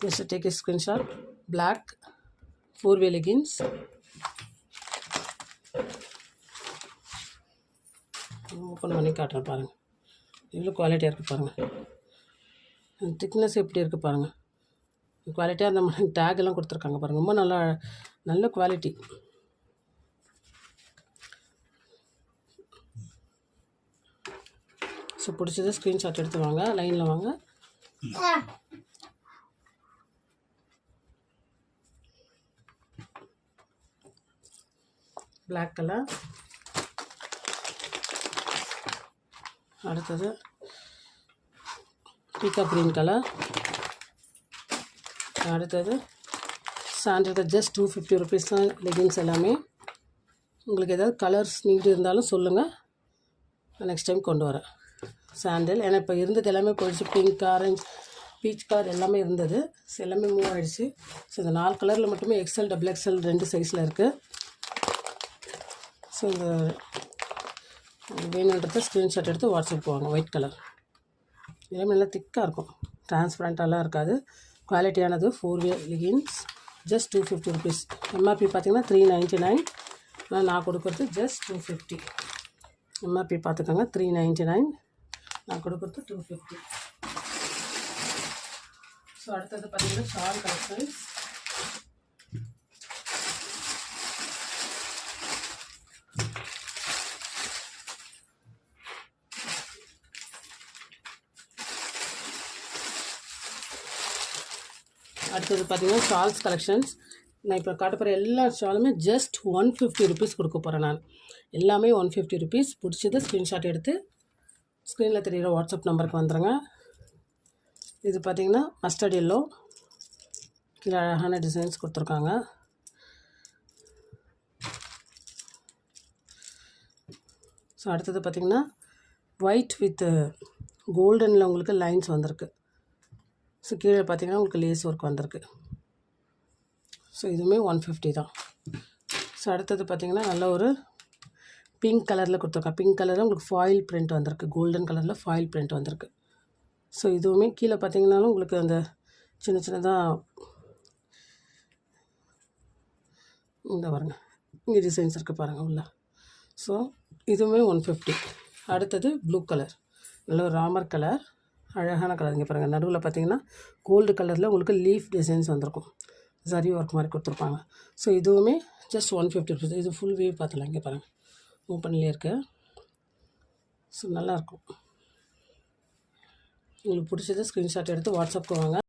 Just take a screenshot. Black 4-way leggings. Open பண்ணி காட்டுறேன் பாருங்கள். எவ்வளோ குவாலிட்டியாக இருக்குது பாருங்கள். திக்னஸ் எப்படி இருக்குது பாருங்கள். குவாலிட்டியாக அந்த மாதிரி டேக் எல்லாம் கொடுத்துருக்காங்க பாருங்கள். ரொம்ப நல்ல குவாலிட்டி. ஸோ பிடிச்சது ஸ்க்ரீன்ஷாட் எடுத்து வாங்க. லைனில் வாங்க. Black colour. அடுத்தது பீகாக் க்ரீன் கலர். அடுத்தது சாண்டல் ஜஸ்ட் 250 ருபீஸ் தான் லெகின்ஸ் எல்லாமே. உங்களுக்கு ஏதாவது கலர்ஸ் நீட் இருந்தாலும் சொல்லுங்கள், நெக்ஸ்ட் டைம் கொண்டு வரேன். சாண்டல் ஏன்னா இப்போ இருந்தது எல்லாமே போயிடுச்சு. பிங்க், ஆரஞ்ச், பீச் கலர் எல்லாமே இருந்தது. ஸோ எல்லாமே மூவ் ஆகிடுச்சு. ஸோ இந்த 4 கலரில் மட்டுமே XL, XXL 2 சைஸில் இருக்குது. ஸோ இந்த வேணுன்றத ஸ்க்ரீன்ஷாட் எடுத்து வாட்ஸ்அப் வாங்க. ஒயிட் கலர் எல்லாமே நல்லா திக்காக இருக்கும், டிரான்ஸ்பரண்ட்டாலாம் இருக்காது. குவாலிட்டியானது 4-way leggings. Just 250 rupees. MRP பார்த்திங்கன்னா 399. ஆனால் நான் கொடுக்குறது ஜஸ்ட் 250. எம்ஆர்பி பார்த்துக்கோங்க 399. நான் கொடுக்குறது 250. ஸோ அடுத்தது பார்த்திங்கன்னா ஷால் கலெக்ஷன்ஸ். அடுத்தது பார்த்திங்கன்னா ஷால்ஸ் கலெக்ஷன்ஸ். நான் இப்போ காட்ட போகிற எல்லா ஷாலுமே ஜஸ்ட் 150 ருபீஸ் கொடுக்க போகிறேன். நான் எல்லாமே 150 ருபீஸ். பிடிச்சது ஸ்க்ரீன்ஷாட் எடுத்து ஸ்க்ரீனில் தெரிகிற வாட்ஸ்அப் நம்பருக்கு வந்துடுங்க. இது பார்த்திங்கன்னா மஸ்டர்ட் எல்லோ. கீழே அழகான டிசைன்ஸ் கொடுத்துருக்காங்க. ஸோ அடுத்தது பார்த்திங்கன்னா ஒயிட் வித் கோல்டனில் உங்களுக்கு லைன்ஸ் வந்திருக்கு. ஸோ கீழே பார்த்திங்கன்னா உங்களுக்கு லேஸ் ஒர்க் வந்திருக்கு. ஸோ இதுவுமே 150 தான். ஸோ அடுத்தது பார்த்திங்கன்னா நல்ல ஒரு பிங்க் கலரில் கொடுத்துருக்கேன். பிங்க் கலரில் உங்களுக்கு ஃபாயில் பிரிண்ட் வந்திருக்கு. கோல்டன் கலரில் ஃபாயில் பிரிண்ட் வந்திருக்கு. ஸோ இதுவுமே கீழே பார்த்திங்கனாலும் உங்களுக்கு அந்த சின்னதாக இந்த பாருங்கள், இங்கே டிசைன்ஸ் இருக்குது பாருங்கள் உள்ள. ஸோ இதுவுமே 150. அடுத்தது ப்ளூ கலர், நல்ல ஒரு ராமர் கலர், அழகான கலர். இங்கே பாருங்கள், நடுவில் பார்த்திங்கன்னா கோல்டு கலரில் உங்களுக்கு லீஃப் டிசைன்ஸ் வந்திருக்கும். சரி ஒர்க் மாதிரி கொடுத்துருப்பாங்க. ஸோ இதுவுமே ஜஸ்ட் 150 ருபீஸ். இது ஃபுல் வியூ பார்த்துலாம். இங்கே பாருங்கள், ஓப்பன்லேயே இருக்குது. ஸோ நல்லாயிருக்கும். உங்களுக்கு பிடிச்சது ஸ்க்ரீன்ஷாட் எடுத்து வாட்ஸ்அப்புக்கு வாங்க.